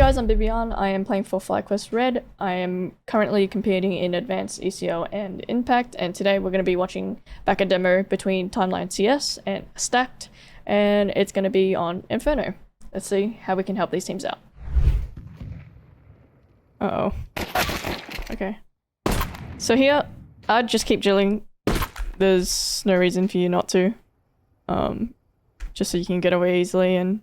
guys, I'm BiBiAhn. I am playing for FlyQuest Red. I am currently competing in Advanced ESEA and Impact, and today we're going to be watching back a demo between Timeline CS and Stacked, and it's going to be on Inferno. Let's see how we can help these teams out. Uh-oh. Okay. So here, I'd just keep drilling. There's no reason for you not to. Just so you can get away easily and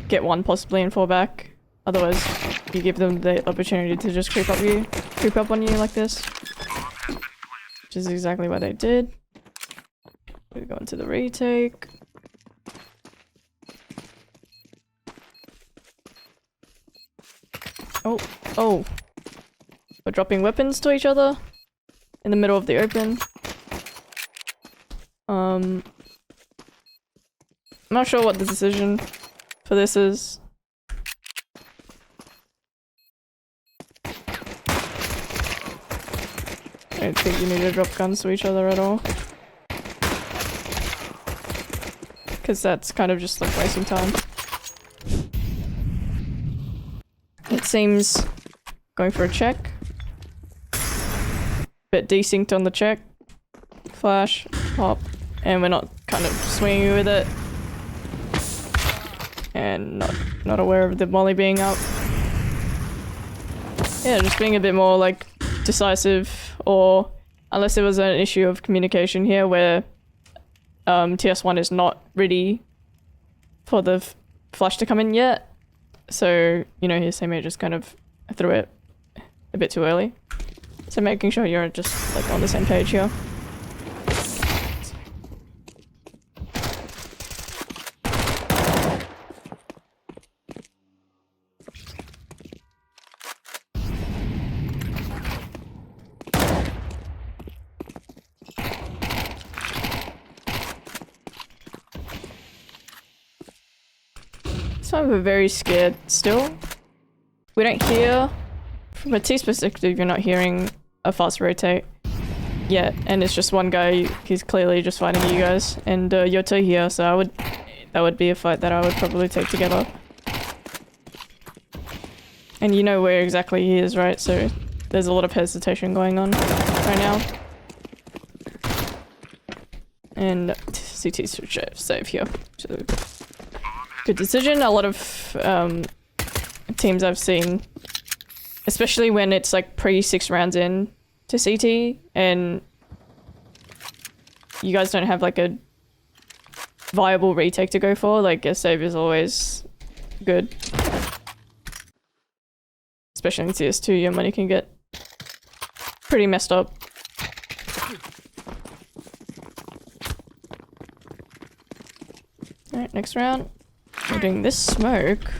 get one possibly and fall back. Otherwise, you give them the opportunity to just creep up on you like this. Which is exactly what they did. We go into the retake. Oh. We're dropping weapons to each other in the middle of the open. I'm not sure what the decision for this is. I don't think you need to drop guns to each other at all. Because that's kind of just like wasting time. It seems going for a check. Bit desynced on the check. Flash, pop, and we're not kind of swinging with it. And not aware of the molly being up. Yeah, just being a bit more like decisive, or unless there was an issue of communication here where TS1 is not ready for the flash to come in yet. So, you know, his teammate just kind of threw it a bit too early. So making sure you're just like on the same page here. So we're very scared still. We don't hear, from a T's perspective, you're not hearing a fast rotate yet, and it's just one guy. He's clearly just fighting you guys, and you're two here, so that would be a fight that I would probably take together. And you know where exactly he is, right? So there's a lot of hesitation going on right now. And CT's save here. So, good decision. A lot of teams I've seen, especially when it's like pre-6 rounds in to CT and you guys don't have like a viable retake to go for, like a save is always good. Especially in CS2, your money can get pretty messed up. Alright, next round. We're doing this smoke.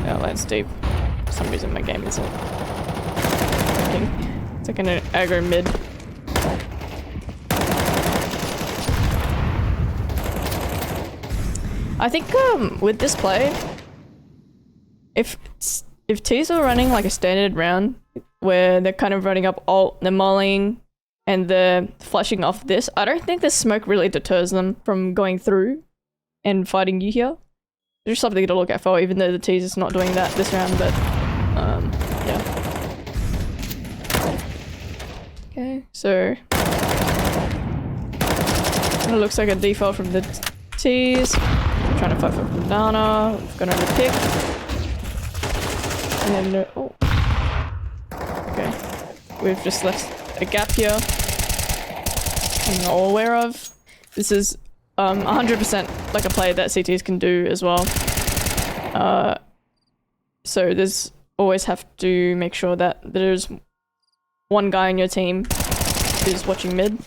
Oh, that's deep. For some reason my game isn't working. It's like an aggro mid. I think with this play, if T's are running like a standard round where they're kind of running up ult, they're mollying, and they're flashing off this, I don't think the smoke really deters them from going through and fighting you here. There's something to look out for, even though the T's is not doing that this round, but yeah. Okay, so it looks like a default from the T's. Trying to fight for banana. We've gone on the pick. And then okay. We've just left a gap here. I'm not aware of. This is 100% like a play that CTs can do as well. So there's always have to make sure that there's one guy on your team who's watching mid.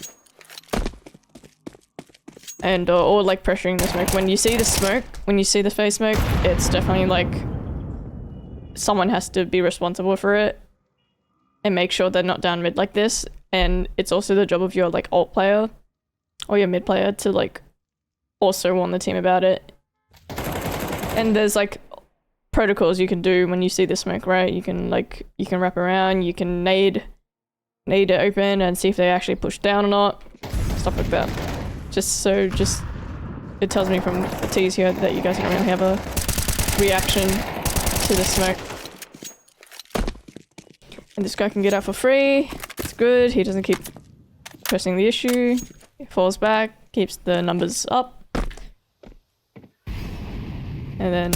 And or like pressuring the smoke. When you see the smoke, when you see the phase smoke, it's definitely like someone has to be responsible for it and make sure they're not down mid like this. And it's also the job of your like ult player or your mid player to like also warn the team about it. And there's like protocols you can do when you see the smoke, right? You can wrap around, you can nade it open and see if they actually push down or not, stuff like that. Just it tells me from the T's here that you guys don't really have a reaction to the smoke. And this guy can get out for free. It's good. He doesn't keep pressing the issue. He falls back, keeps the numbers up. And then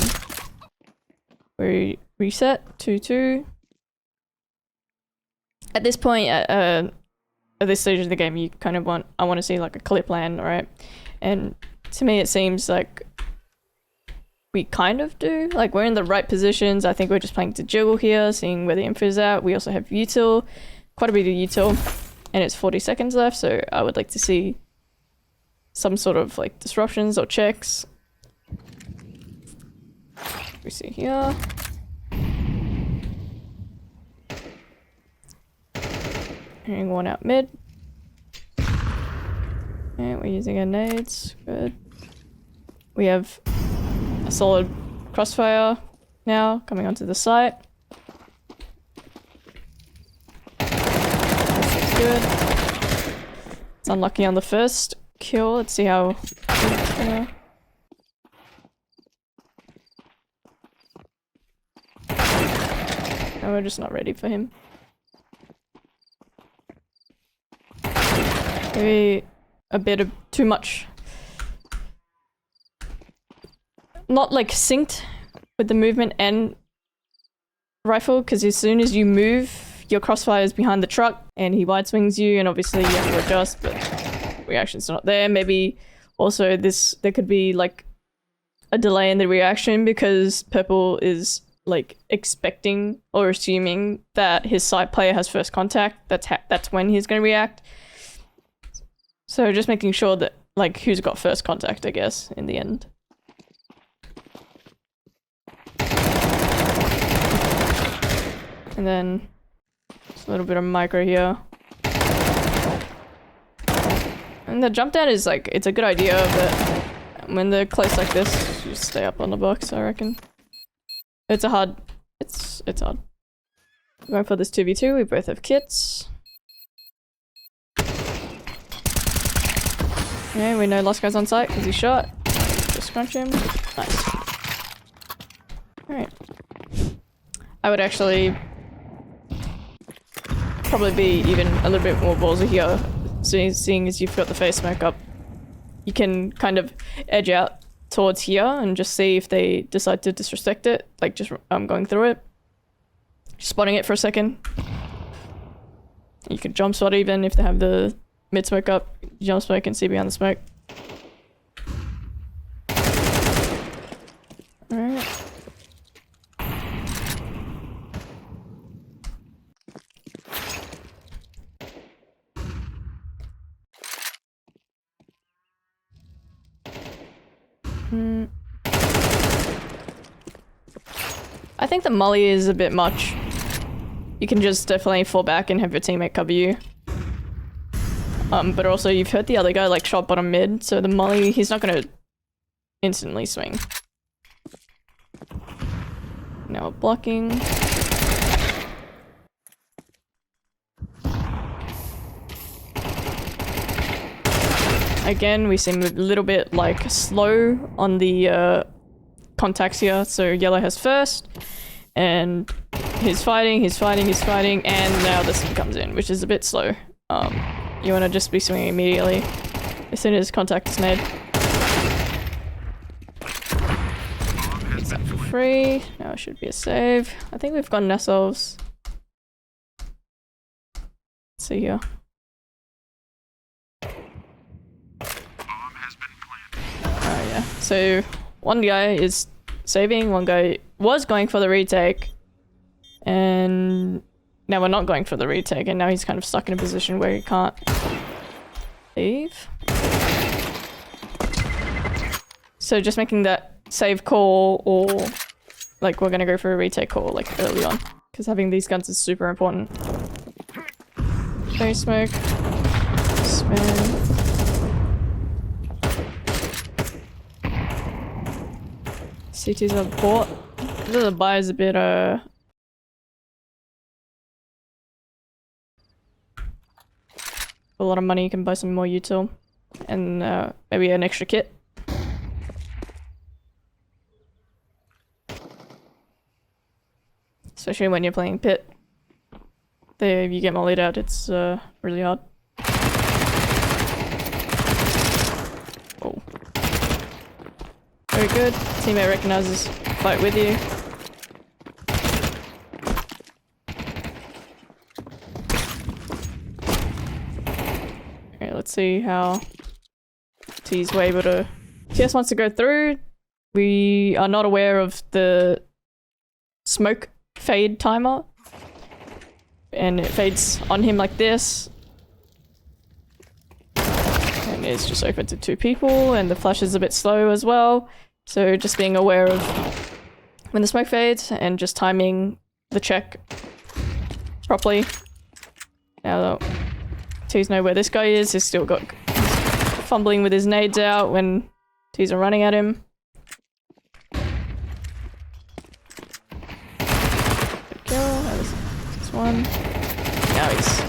we reset 2-2. At this point, at this stage of the game, you kind of I want to see like a clear plan, right? And to me, it seems like we kind of do. Like, we're in the right positions. I think we're just playing to jiggle here, seeing where the info is at. We also have util, quite a bit of util, and it's 40 seconds left, so I would like to see some sort of like disruptions or checks. We see here. Hearing one out mid. And we're using our nades. Good. We have a solid crossfire now coming onto the site. That's good. It's unlucky on the first kill. Let's see how. No, we're just not ready for him. Maybe a bit of too much. Not like synced with the movement and rifle, because as soon as you move, your crossfire is behind the truck and he wide swings you, and obviously you have to adjust, but reaction's not there. Maybe also there could be like a delay in the reaction because purple is like expecting or assuming that his side player has first contact. That's when he's going to react. So just making sure that like who's got first contact, I guess, in the end. And then just a little bit of micro here. And the jump down is like, it's a good idea, but when they're close like this, you just stay up on the box, I reckon. It's hard. It's hard. We're going for this 2v2, we both have kits. Yeah, we know last guy's on site because he shot. Just scrunch him. Nice. Alright. I would actually probably be even a little bit more ballsy here, seeing as you've got the face smoke up. You can kind of edge out towards here and just see if they decide to disrespect it, like just going through it. Spotting it for a second. You could jump spot even if they have the mid smoke up, jump smoke and see behind the smoke. Alright. I think the molly is a bit much. You can just definitely fall back and have your teammate cover you. But also you've heard the other guy like shot bottom mid, so the molly, he's not gonna instantly swing. Now we're blocking. Again, we seem a little bit like slow on the contacts here, so yellow has first, and he's fighting, and now this one comes in, which is a bit slow. You want to just be swinging immediately as soon as contact is made. It's up for free. Now it should be a save. I think we've gotten ourselves. Let's see here. Oh yeah. So one guy is saving, one guy was going for the retake, and now we're not going for the retake, and now he's kind of stuck in a position where he can't leave. So just making that save call, or like we're gonna go for a retake call like early on, because having these guns is super important. Face smoke. Spin. CT's a bot. The buy is a bit a lot of money. You can buy some more util and maybe an extra kit. especially when you're playing pit. If you get mollied out, it's really hard. Oh. Very good. Teammate recognizes fight with you. Okay, let's see how T's were able to... TS wants to go through. We are not aware of the smoke fade timer. And it fades on him like this. And it's just open to 2 people, and the flash is a bit slow as well. So just being aware of when the smoke fades and just timing the check properly. Now T's know where this guy is. He's still got fumbling with his nades out when T's are running at him. Good kill. That was this one. Now he's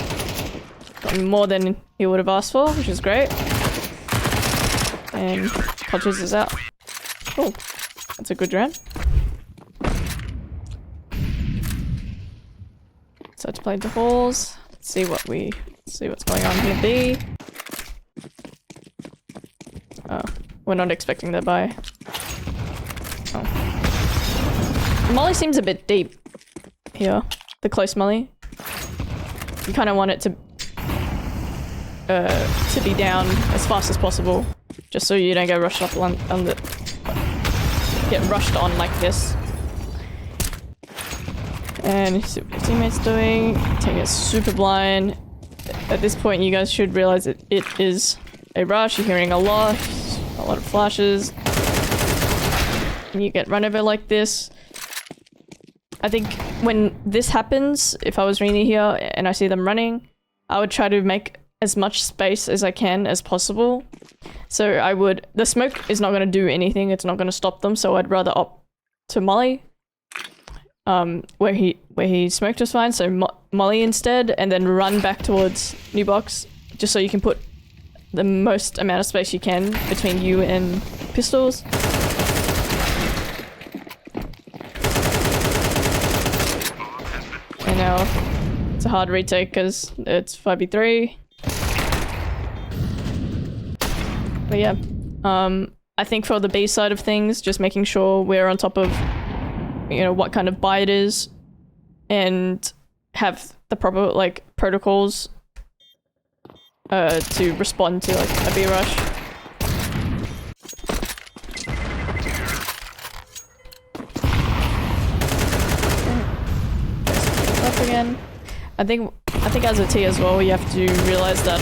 gotten more than he would have asked for, which is great. And Cultures is out. Cool. That's a good round. So to play the halls. Let's see what's going on here. B. Oh, we're not expecting that buy. Oh. Molly seems a bit deep here. The close molly. You kind of want it to be down as fast as possible, just so you don't get rushed up on the get rushed on like this. And see what your teammate's doing. Taking it super blind. At this point, you guys should realize that it is a rush. You're hearing a lot of flashes, and you get run over like this. I think when this happens, if I was Rini here and I see them running, I would try to make as much space as I can as possible. So the smoke is not going to do anything, it's not going to stop them, so I'd rather opt to molly. Where he smoked was fine, so molly instead, and then run back towards new box, just so you can put the most amount of space you can between you and pistols. And now it's a hard retake because it's 5v3. But yeah, I think for the B side of things, just making sure we're on top of, you know, what kind of buy it is, and have the proper like protocols to respond to like a B rush. Up again. I think as a T as well, you have to realize that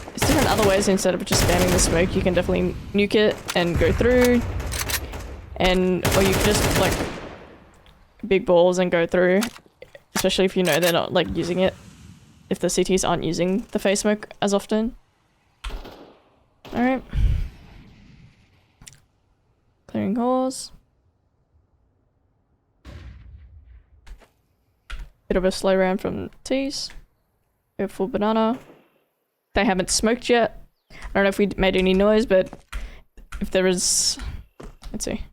there's different other ways. Instead of just spamming the smoke, you can definitely nuke it and go through, or you can just like big balls and go through, especially if you know they're not like using it, if the CTs aren't using the face smoke as often. Alright. Clearing cores. Bit of a slow round from T's. Go full banana. They haven't smoked yet. I don't know if we made any noise, but if there is... Let's see.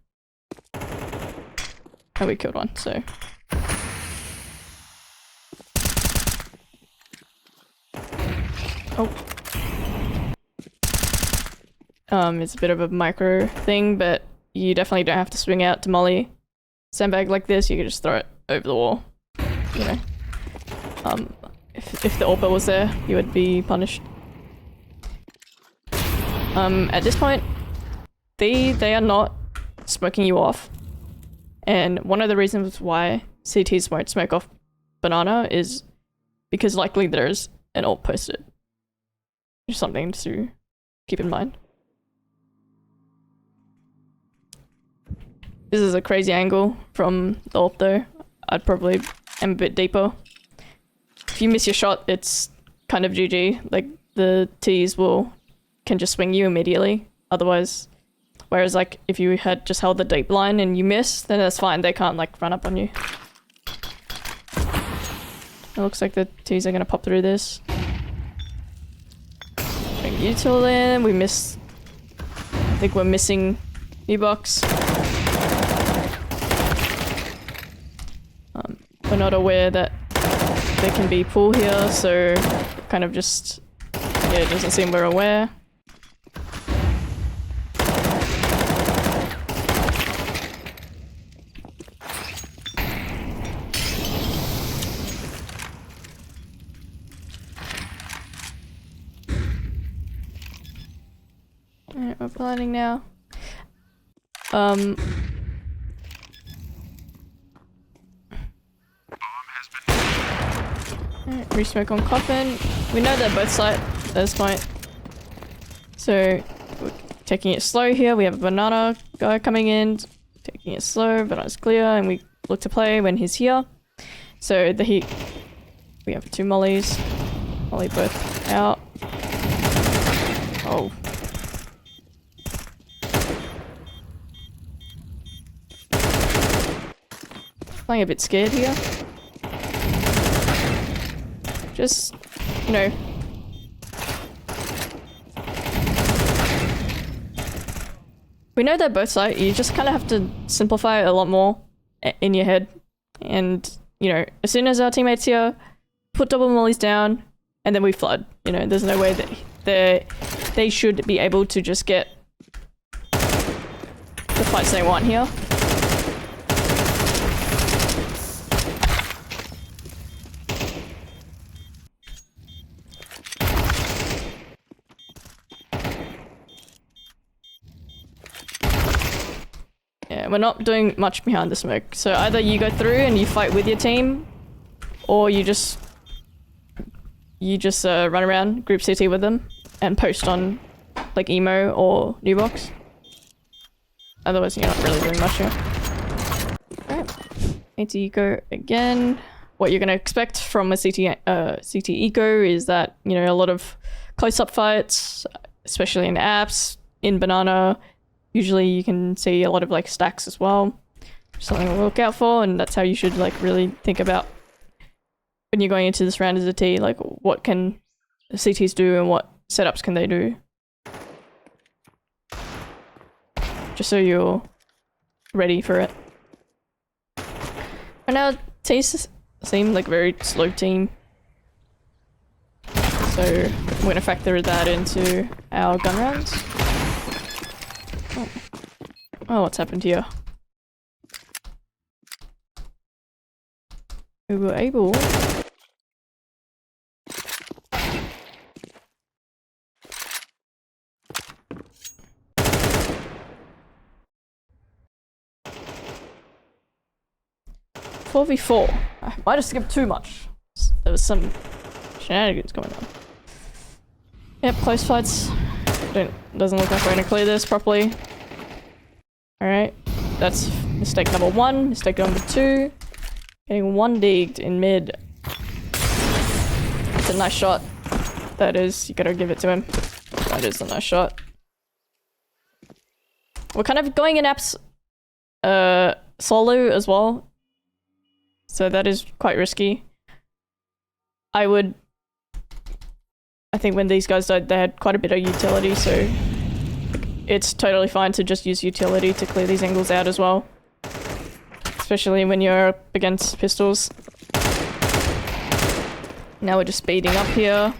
Oh, we killed one, so... Oh. It's a bit of a micro thing, but you definitely don't have to swing out to molly sandbag like this. You can just throw it over the wall. You know. If the AWPer was there, you would be punished. At this point, they are not smoking you off. And one of the reasons why CTs won't smoke off banana is because likely there's an AWP posted. Just something to keep in mind. This is a crazy angle from the AWP though. I'd probably aim a bit deeper. If you miss your shot, it's kind of GG. Like, the Ts can just swing you immediately. Otherwise, whereas like, if you had just held the deep line and you miss, then that's fine. They can't like run up on you. It looks like the Ts are gonna pop through this. Bring util in. We miss... I think we're missing new box. We're not aware that there can be pool here, so kind of just, yeah, it doesn't seem we're aware. Alright, we're planning now. Alright, re-smoke on coffin. We know they're both site at this point. So, we're taking it slow here. We have a banana guy coming in. Taking it slow, banana's clear, and we look to play when he's here. So, the heat. We have 2 mollies. Molly both out. Oh. Playing a bit scared here. Just, you know. We know they're both site, you just kind of have to simplify it a lot more in your head. And, you know, as soon as our teammates here, put double mollies down, and then we flood. You know, there's no way that they should be able to just get the fights they want here. Yeah, we're not doing much behind the smoke. So either you go through and you fight with your team, or you just run around, group CT with them, and post on like emo or new box. Otherwise, you're not really doing much here. Alright, anti-eco again. What you're gonna expect from a CT eco is that, you know, a lot of close-up fights, especially in apps, in banana. Usually you can see a lot of like stacks as well. Something to look out for, and that's how you should like really think about when you're going into this round as a T, like what can the CTs do and what setups can they do. Just so you're ready for it. Right now, T's seem like a very slow team. So I'm going to factor that into our gun rounds. Oh, what's happened here? We were able... .4v4. I might have skipped too much. There was some shenanigans going on. Yep, close fights. Doesn't look like we're gonna clear this properly. Alright, that's mistake number 1. Mistake number 2. Getting 1 digged in mid. It's a nice shot. That is, you gotta give it to him. That is a nice shot. We're kind of going in apps solo as well. So that is quite risky. I think when these guys died, they had quite a bit of utility, so it's totally fine to just use utility to clear these angles out as well. Especially when you're up against pistols. Now we're just speeding up here.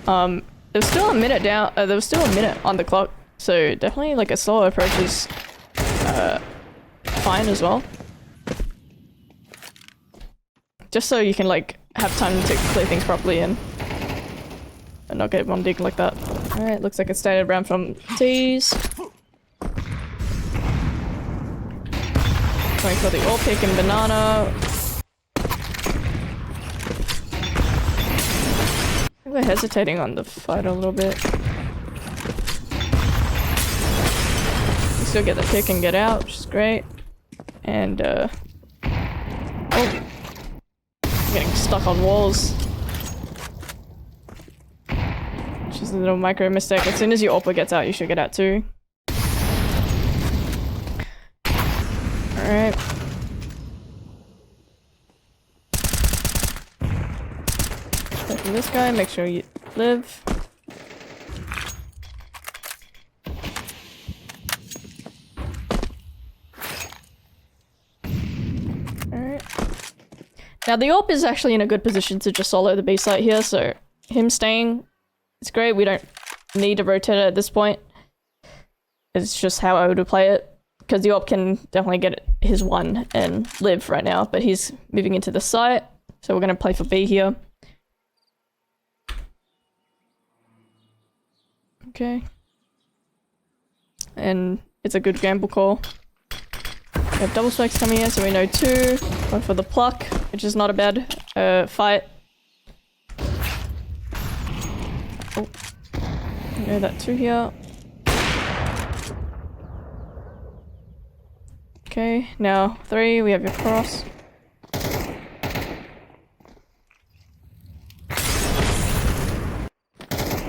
There's still a minute down, there was still a minute on the clock, so definitely like a slower approach is fine as well. Just so you can like have time to clear things properly and not get one dig like that. Alright, looks like a stated round from T's. Going for the all pick and banana. I think we're hesitating on the fight a little bit. We still get the pick and get out, which is great. And oh. Getting stuck on walls. Which is a little micro mistake. As soon as your AWPer gets out, you should get out too. Alright. From this guy, make sure you live. Now the AWP is actually in a good position to just solo the B site here, so him staying is great. We don't need to rotate it at this point. It's just how I would play it. Because the AWP can definitely get his one and live right now, but he's moving into the site, so we're going to play for B here. Okay. And it's a good gamble call. We have double smokes coming in, so we know 2. Going for the pluck, which is not a bad fight. Oh. We know that 2 here. Okay, now 3, we have your cross.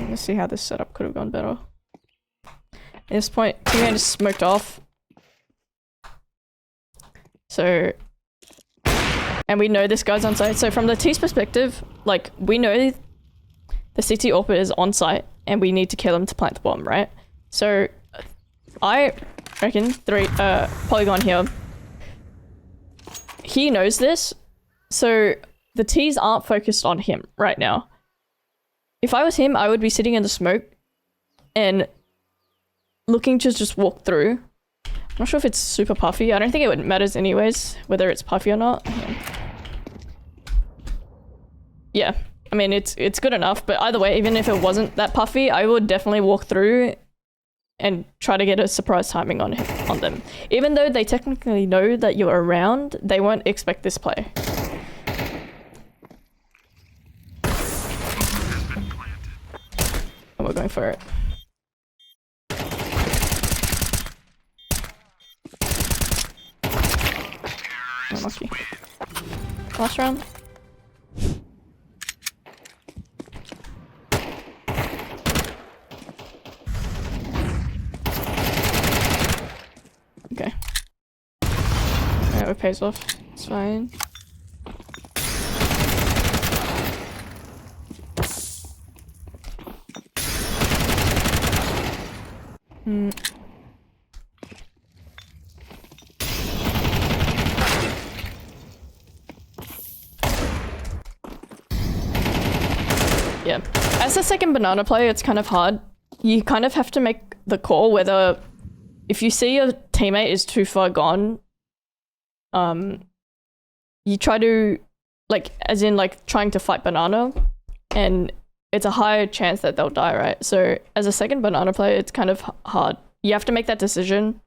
Let's see how this setup could have gone better. At this point, teammate is smoked off. So... And we know this guy's on site. So from the T's perspective, like, we know the CT AWP is on site, and we need to kill him to plant the bomb, right? So, I reckon Polygon here. He knows this, so the T's aren't focused on him right now. If I was him, I would be sitting in the smoke and looking to just walk through. I'm not sure if it's super puffy. I don't think it matters anyways, whether it's puffy or not. Yeah, I mean, it's good enough, but either way, even if it wasn't that puffy, I would definitely walk through and try to get a surprise timing on them. Even though they technically know that you're around, they won't expect this play. And we're going for it. Unlucky. Last round. Okay. Yeah, it pays off. It's fine. Yeah. As a second banana player, it's kind of hard. You kind of have to make the call whether if you see your teammate is too far gone, you try to, like, as in, like, trying to fight banana, and it's a higher chance that they'll die, right? So, as a second banana player, it's kind of hard. You have to make that decision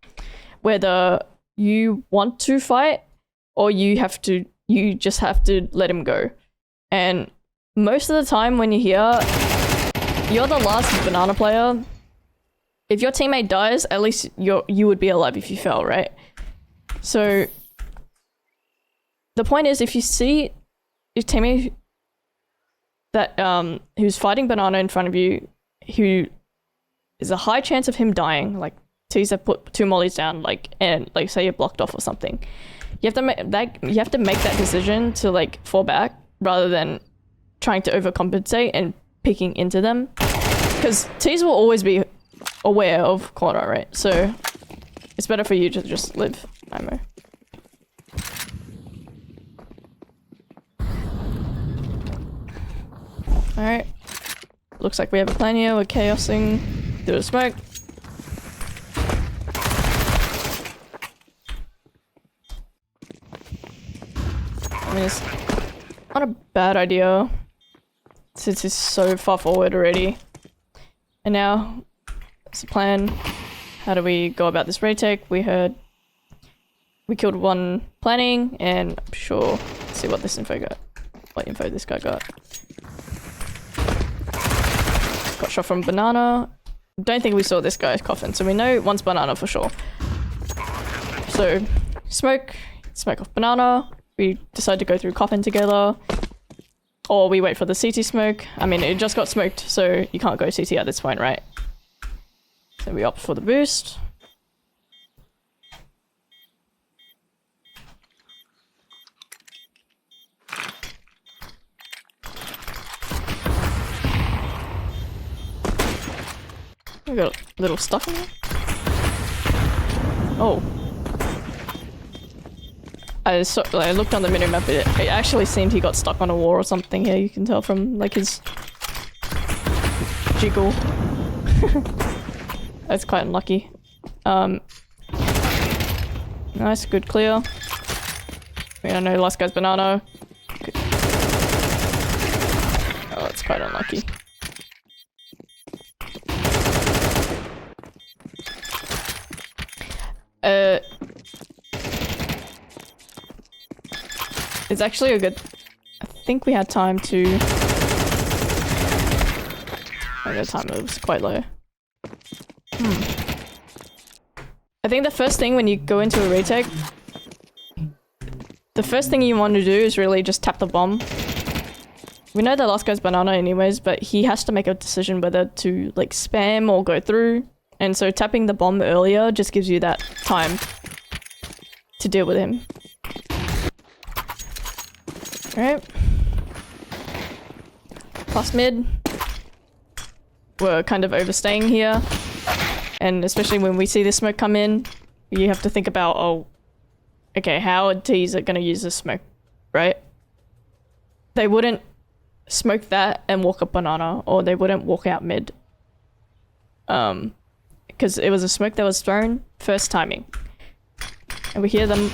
whether you want to fight or you just have to let him go. And most of the time when you're here, you're the last banana player. If your teammate dies, at least you would be alive if you fell, right? So the point is, if you see your teammate that who's fighting banana in front of you, who is a high chance of him dying, like T's have put 2 mollies down, like, and like say you're blocked off or something, you have to make that decision to like fall back rather than trying to overcompensate and picking into them, because T's will always be aware of corner, right? So it's better for you to just live ammo. Alright. Looks like we have a plan here. We're chaosing through the smoke. I mean, it's not a bad idea since it's so far forward already. And now, what's the plan? How do we go about this retake? We heard we killed one planning, and I'm sure, let's see what this info got. What info this guy got. Got shot from banana. Don't think we saw this guy's coffin, so we know one's banana for sure. So, smoke off banana. We decide to go through coffin together. Or we wait for the CT smoke. I mean, it just got smoked, so you can't go CT at this point, right? So we opt for the boost. We got a little stuff in there. Oh. I looked on the minimap, it actually seemed he got stuck on a wall or something here, you can tell from like his jiggle. That's quite unlucky. Nice, good clear. We don't know, last guy's banana. Good. Oh, that's quite unlucky. It's actually a good... I think we had time to... Oh, the timer was quite low. I think the first thing when you go into a retake, the first thing you want to do is really just tap the bomb. We know the last guy's banana anyways, but he has to make a decision whether to like spam or go through. And so tapping the bomb earlier just gives you that time to deal with him. Alright. Plus mid. We're kind of overstaying here. And especially when we see the smoke come in, you have to think about, oh, okay, how are T's gonna use this smoke, right? They wouldn't smoke that and walk up banana, or they wouldn't walk out mid. Because it was a smoke that was thrown, first timing. And we hear them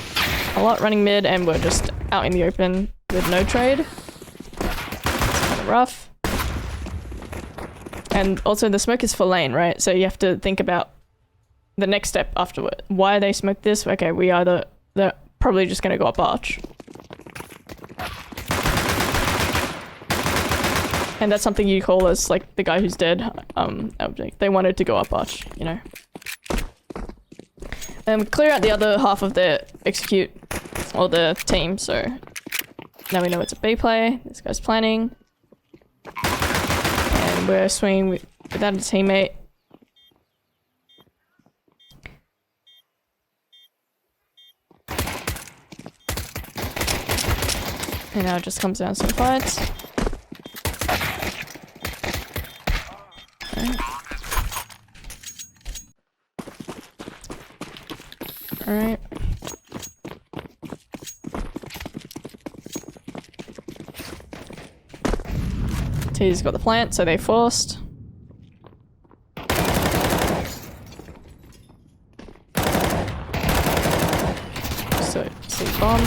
a lot running mid, and we're just out in the open with no trade. It's kind of rough. And also the smoke is for lane, right? So you have to think about the next step afterward. Why they smoked this? Okay, they're probably just gonna go up arch. And that's something you call as like the guy who's dead. They wanted to go up arch, you know. Clear out the other half of the execute, or the team, so now we know it's a B play. This guy's planning. And we're swinging without a teammate. And now it just comes down to some fights. Alright. T's got the plant, so they forced. So, see bomb.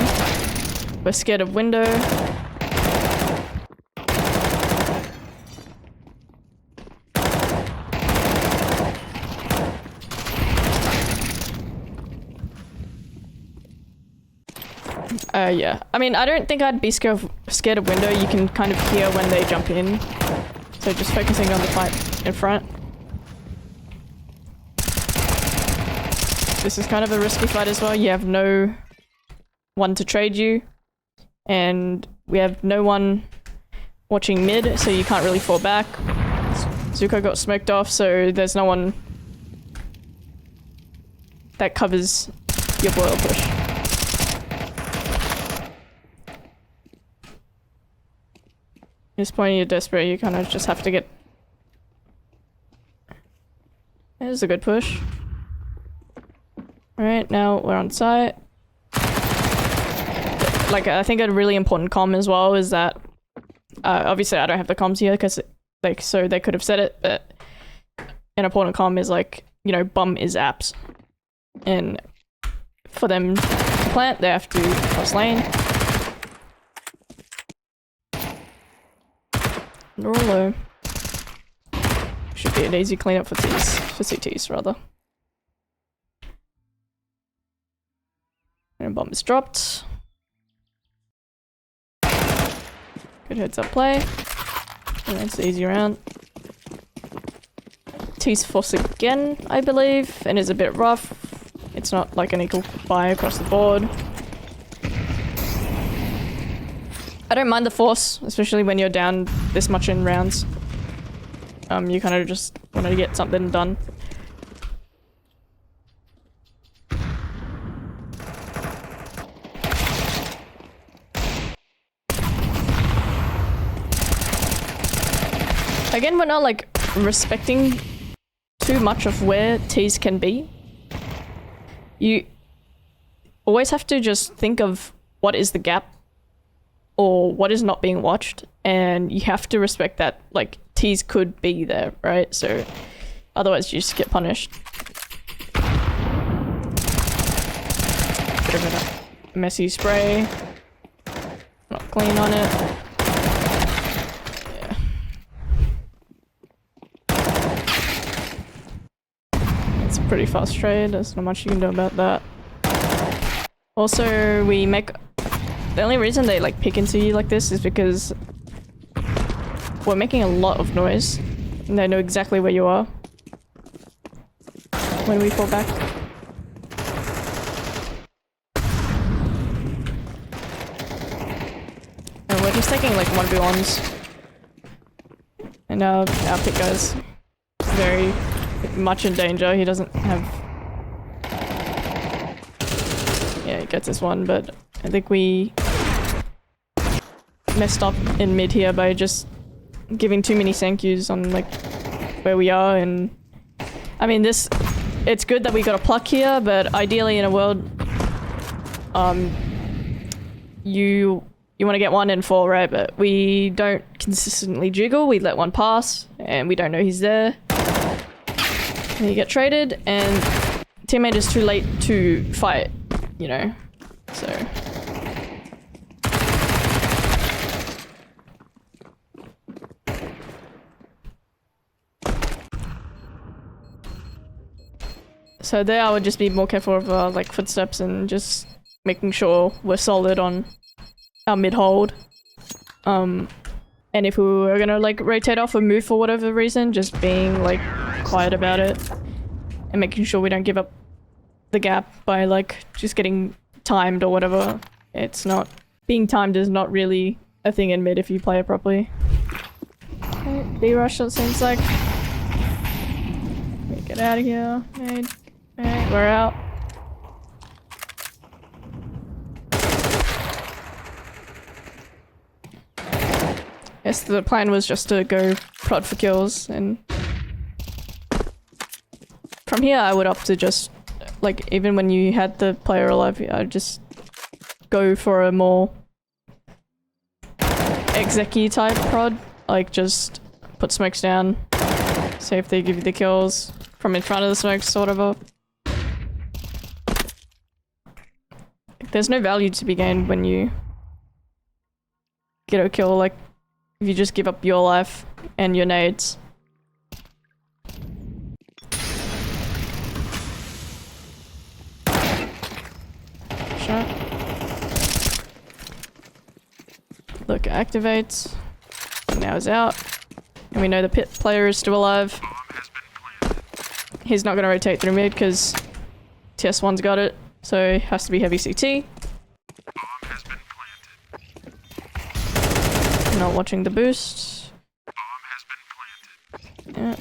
We're scared of window. Yeah. I mean, I don't think I'd be scared of window. You can kind of hear when they jump in. So just focusing on the fight in front. This is kind of a risky fight as well. You have no one to trade you. And we have no one watching mid, so you can't really fall back. Zuko got smoked off, so there's no one that covers your boil push. At this point you're desperate, you kind of just have to get... There's a good push. Alright, now we're on site. Like, I think a really important comm as well is that... obviously I don't have the comms here, because like, so they could have said it, but... An important comm is like, you know, bum is apps. And for them to plant, they have to cross lane. They're all low. Should be an easy cleanup for T's, for CTs rather. And a bomb is dropped. Good heads up play. And that's the easy round. T's force again, I believe, and is a bit rough. It's not like an equal buy across the board. I don't mind the force, especially when you're down this much in rounds. You kind of just want to get something done. Again, we're not like respecting too much of where T's can be. always have to just think of what is the gap or what is not being watched, and you have to respect that, like, T's could be there, right? So otherwise you just get punished. Bit of a messy spray. Not clean on it. Yeah. It's a pretty fast trade, there's not much you can do about that. Also, we make... The only reason they like pick into you like this is because we're making a lot of noise and they know exactly where you are when we fall back. And we're just taking like 1v1s. And our pick guy's very much in danger. He doesn't have... Yeah, he gets this one, but I think we messed up in mid here by just giving too many thank yous on like where we are. And I mean, it's good that we got a pluck here, but ideally in a world you want to get 1 and 4, right? But we don't consistently jiggle, we let one pass and we don't know he's there and you get traded and teammate is too late to fight, you know, so there I would just be more careful of like footsteps and just making sure we're solid on our mid hold. And if we were gonna like rotate off or move for whatever reason, just being like quiet about it and making sure we don't give up the gap by like just getting timed or whatever. It's not... Being timed is not really a thing in mid if you play it properly. Okay, B-rush it seems like. Get out of here, mate. Alright, we're out. Yes, the plan was just to go prod for kills, and from here I would opt to just, like, even when you had the player alive, I'd just go for a more execy type prod, like just put smokes down, see if they give you the kills from in front of the smokes, sort of. There's no value to be gained when you get a kill, like if you just give up your life and your nades. Shot. Look, activates. Now he's out. And we know the pit player is still alive. He's not going to rotate through mid because TS1's got it. So it has to be heavy CT. Not watching the boost. Yeah.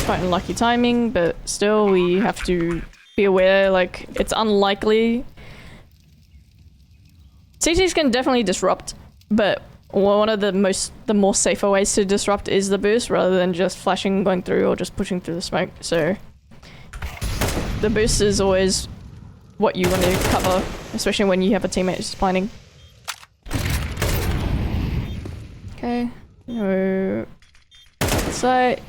Quite unlucky timing, but still we have to be aware, like, it's unlikely. CTs can definitely disrupt, but one of the more safer ways to disrupt is the boost rather than just flashing, going through, or just pushing through the smoke. So the boost is always what you want to cover, especially when you have a teammate who's planning. Okay, no sight.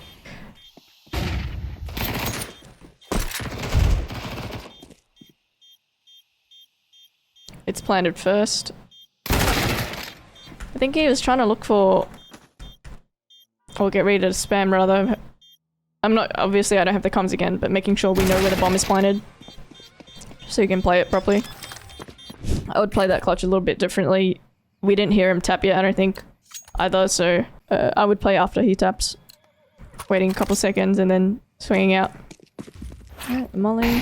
It's planted first. I think he was trying to look for, or get ready to spam rather. I'm not, obviously I don't have the comms again, but making sure we know where the bomb is planted so you can play it properly. I would play that clutch a little bit differently. We didn't hear him tap yet, I don't think, either, so I would play after he taps. Waiting a couple seconds and then swinging out. Right, molly.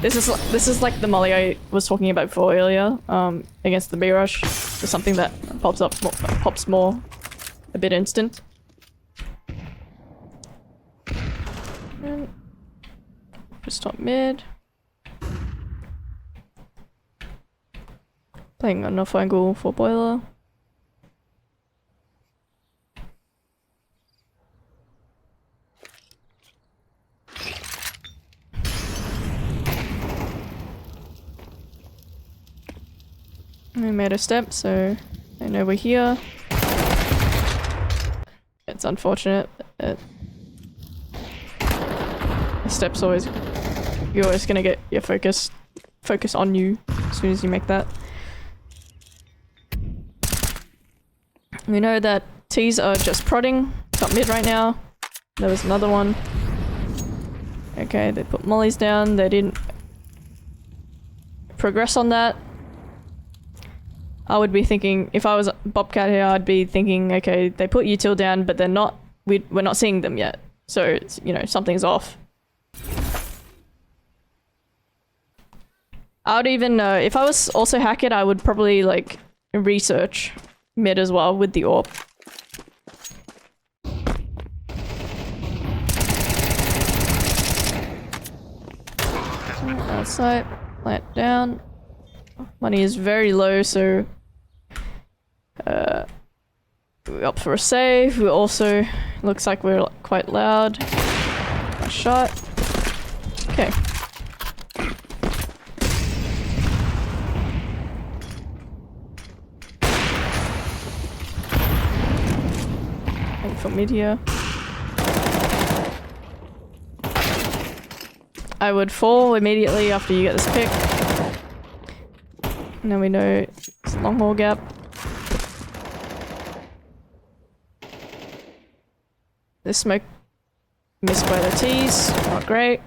This is like the molly I was talking about before earlier, against the Mirage. It's something that pops more a bit instant. And just top mid. Playing on off angle for boiler. We made a step, so they know we're here. It's unfortunate. The step's always... You're always gonna get your focus on you as soon as you make that. We know that T's are just prodding. Top mid right now. There was another one. Okay, they put mollies down. They didn't progress on that. I would be thinking, if I was Bobcat here, I'd be thinking, okay, they put util down, but they're not, we're not seeing them yet. So, it's, you know, something's off. I would even, if I was also Hackett, I would probably, like, research mid as well with the AWP. Outside, plant down. Money is very low, so we opt for a save. We also looks like we're quite loud. Nice shot. Okay. Looking for mid here. I would fall immediately after you get this pick. And then we know it's a long haul gap. This smoke missed by the T's, not great.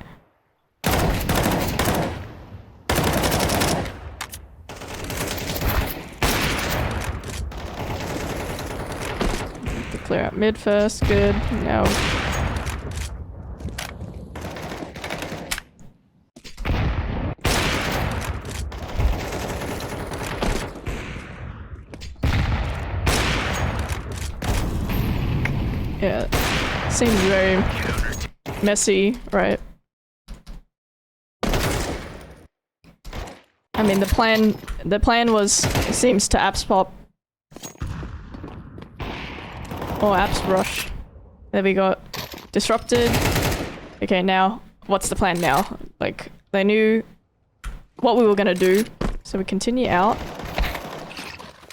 To clear out mid first, good. Now yeah, seems very messy, right? I mean, the plan was, seems to apps pop. Or apps rush. There we got disrupted. Okay, now, what's the plan now? Like, they knew what we were gonna do, so we continue out.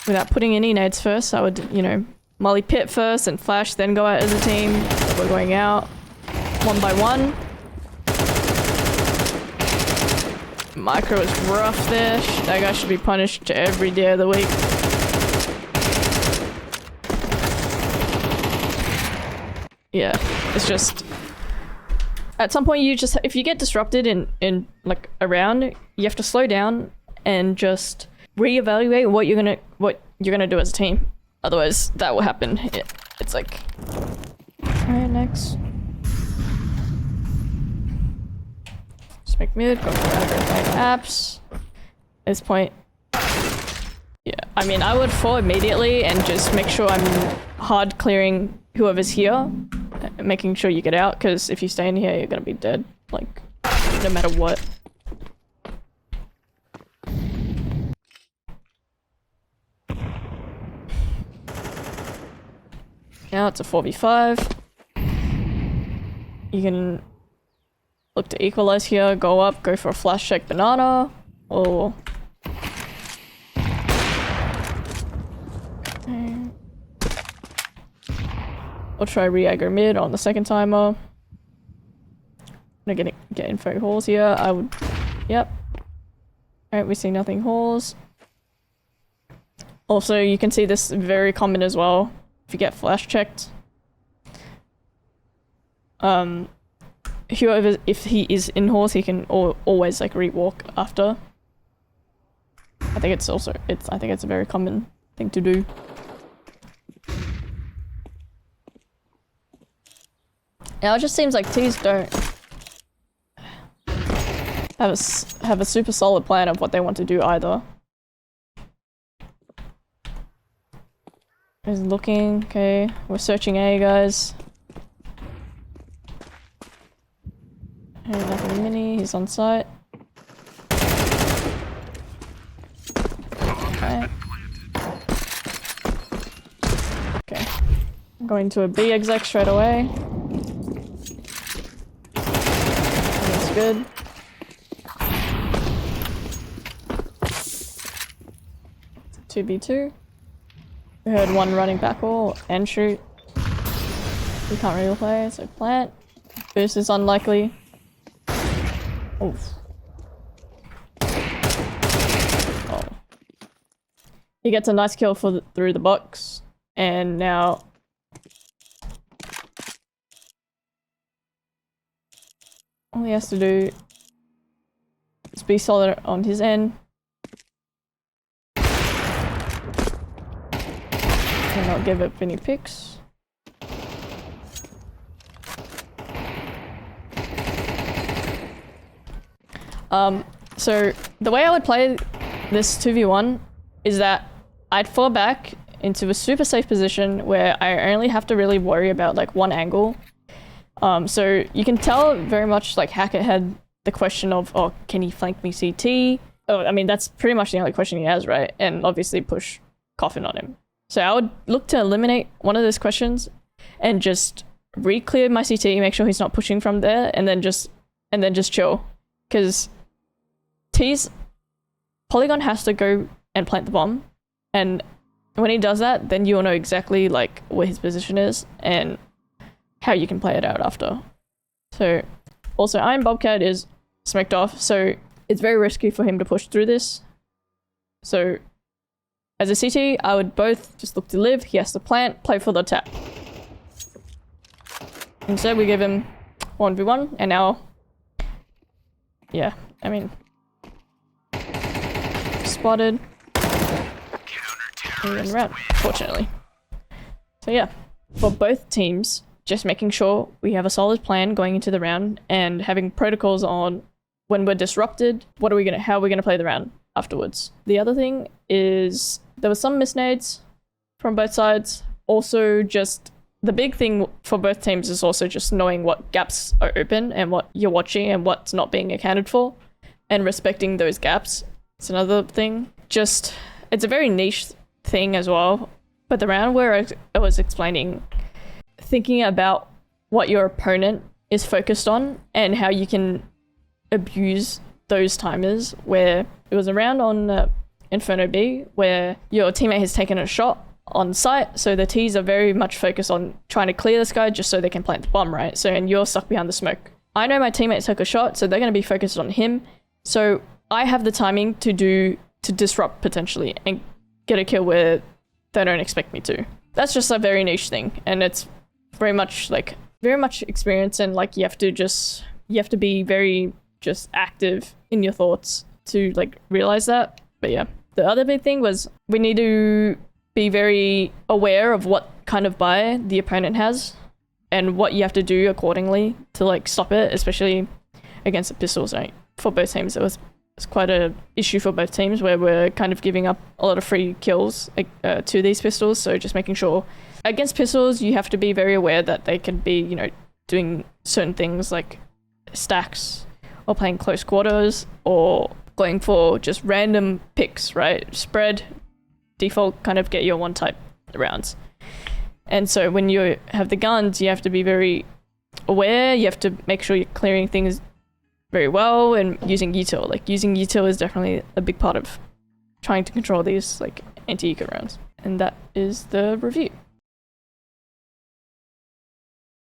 Without putting any nades first, I would, you know, molly pit first and flash, then go out as a team. So we're going out one by one. Micro is rough there. That guy should be punished every day of the week. Yeah, it's just... At some point you just... If you get disrupted in like, a round, you have to slow down and just reevaluate what you're gonna do as a team. Otherwise, that will happen. It's like... Alright, next. Just make mid, go for apps. At this point... Yeah, I mean, I would fall immediately and just make sure I'm hard clearing whoever's here. Making sure you get out, because if you stay in here, you're gonna be dead. Like, no matter what. Now it's a 4v5. You can look to equalize here, go up, go for a flash check banana, or... I'll try re-aggro mid on the second timer. I'm gonna get info halls here. I would... Yep. Alright, we see nothing halls. Also, you can see this very common as well. If you get flash checked. Whoever, if he is in halls, he can always like re-walk after. I think it's also, I think it's a very common thing to do. Now it just seems like T's don't have a super solid plan of what they want to do either. He's looking, okay, we're searching A, guys. Hey, nothing mini, he's on site. Okay. Okay. I'm going to a B exec straight away. That's good. 2v2. We heard one running back wall and shoot. We can't really play, so plant. Boost is unlikely. Oof. Oh. He gets a nice kill through the box, and now all he has to do is be solid on his end. And not give up any picks. So the way I would play this 2v1 is that I'd fall back into a super safe position where I only have to really worry about like one angle. So you can tell very much like Hackett had the question of, oh, can he flank me CT? Oh, I mean, that's pretty much the only question he has, right? And obviously push Coffin on him. So I would look to eliminate one of those questions and just re-clear my CT, make sure he's not pushing from there, and then just chill. Because Polygon has to go and plant the bomb, and when he does that, then you'll know exactly like where his position is and how you can play it out after. So also Iron Bobcat is smoked off, so it's very risky for him to push through this. So as a CT, I would both just look to live. He has to plant, play for the tap. Instead, we give him 1v1, and now, yeah, I mean, spotted and round, fortunately. So yeah, for both teams, just making sure we have a solid plan going into the round and having protocols on when we're disrupted, how are we gonna play the round afterwards. The other thing is there was some misnades from both sides. Also, just the big thing for both teams is also just knowing what gaps are open and what you're watching and what's not being accounted for, and respecting those gaps. It's another thing. Just, it's a very niche thing as well. But the round where I was explaining, thinking about what your opponent is focused on and how you can abuse those timers, where it was a round on Inferno B where your teammate has taken a shot on site, so the T's are very much focused on trying to clear this guy just so they can plant the bomb, right? So, and you're stuck behind the smoke. I know my teammate took a shot, so they're going to be focused on him. So I have the timing to disrupt potentially and get a kill where they don't expect me to. That's just a very niche thing, and it's very much experience, and like you have to be very just active in your thoughts to like realize that. But yeah, the other big thing was we need to be very aware of what kind of buy the opponent has and what you have to do accordingly to like stop it, especially against the pistols, right? For both teams, it's quite a issue for both teams where we're kind of giving up a lot of free kills to these pistols. So just making sure against pistols, you have to be very aware that they can be, you know, doing certain things like stacks or playing close quarters or going for just random picks, right? Spread, default, kind of get your one type rounds. And so when you have the guns, you have to be very aware. You have to make sure you're clearing things very well and using util. Like using util is definitely a big part of trying to control these like anti-eco rounds. And that is the review.